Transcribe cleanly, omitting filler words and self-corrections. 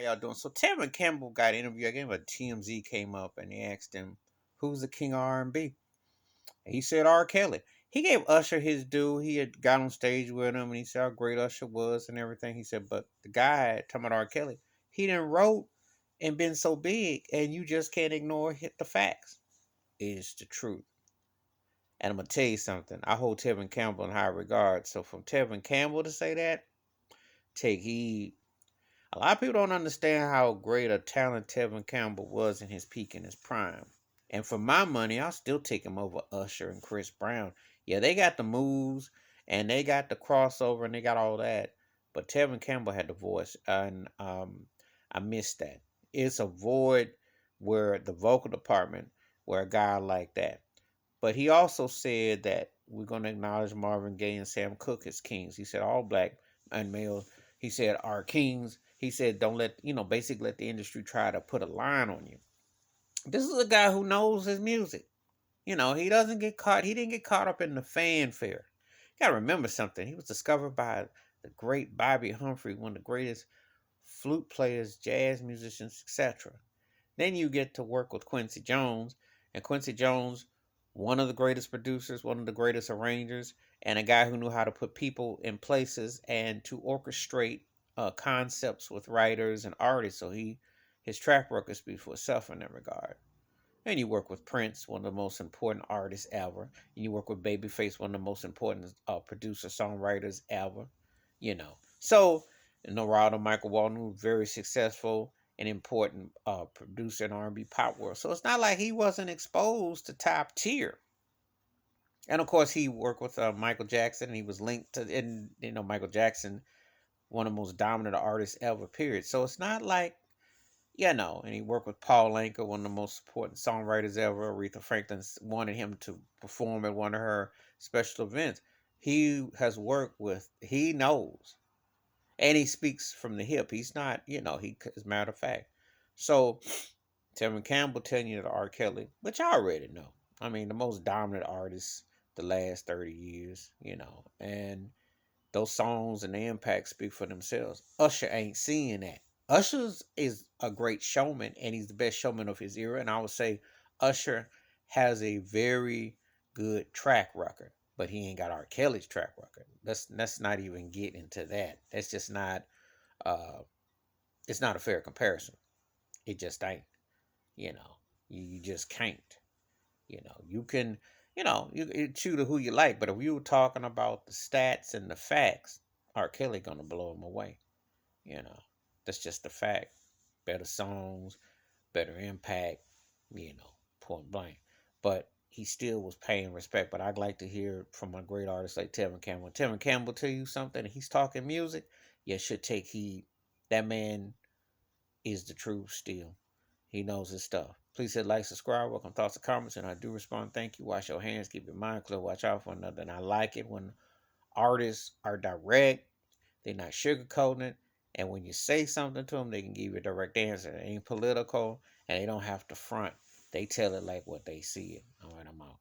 y'all doing? So Tevin Campbell got an interview. I gave him a TMZ came up and they asked him, "Who's the king of R&B?" And he said R. Kelly. He gave Usher his due. He had got on stage with him and he said how great Usher was and everything. He said, but the guy talking about R. Kelly, he done wrote and been so big, and you just can't ignore hit the facts. It's the truth. And I'm gonna tell you something. I hold Tevin Campbell in high regard. So from Tevin Campbell to say that, take heed. A lot of people don't understand how great a talent Tevin Campbell was in his peak and his prime. And for my money, I'll still take him over Usher and Chris Brown. Yeah, they got the moves and they got the crossover and they got all that. But Tevin Campbell had the voice, and I missed that. It's a void where the vocal department, where a guy like that. But he also said that we're going to acknowledge Marvin Gaye and Sam Cooke as kings. He said all black and males, he said, are kings. He said, don't let, basically let the industry try to put a line on you. This is a guy who knows his music. He doesn't get caught. He didn't get caught up in the fanfare. You gotta remember something. He was discovered by the great Bobby Humphrey, one of the greatest flute players, jazz musicians, etc. Then you get to work with Quincy Jones, and Quincy Jones, one of the greatest producers, one of the greatest arrangers, and a guy who knew how to put people in places and to orchestrate concepts with writers and artists. So his track record speaks for itself in that regard. And you work with Prince, one of the most important artists ever. And you work with Babyface, one of the most important producer songwriters ever. So Narada Michael Walden, very successful and important producer in R&B pop world. So it's not like he wasn't exposed to top tier. And of course, he worked with Michael Jackson, and he was linked to, and Michael Jackson, one of the most dominant artists ever. Period. So it's not like and he worked with Paul Anka, one of the most important songwriters ever. Aretha Franklin wanted him to perform at one of her special events. He has worked with, he knows, and he speaks from the hip. He's not, as a matter of fact. So, Tevin Campbell telling you that R. Kelly, which I already know. I mean, the most dominant artist the last 30 years, and those songs and the impact speak for themselves. Usher ain't seeing that. Usher is a great showman, and he's the best showman of his era. And I would say Usher has a very good track record, but he ain't got R. Kelly's track record. Let's not even get into that. That's just not. Uh, it's not a fair comparison. It just ain't. You know, you just can't. You can. You shoot who you like, but if you were talking about the stats and the facts, R. Kelly gonna blow him away. You know, that's just the fact. Better songs, better impact, point blank. But he still was paying respect. But I'd like to hear from a great artist like Tevin Campbell. Tevin Campbell tell you something, and he's talking music, you should take heed. That man is the truth still. He knows his stuff. Please hit like, subscribe, welcome thoughts and comments, and I do respond. Thank you. Wash your hands, keep your mind clear, watch out for one another. And I like it when artists are direct, they're not sugarcoating it. And when you say something to them, they can give you a direct answer. It ain't political, and they don't have to front. They tell it like what they see it. All right, I'm out.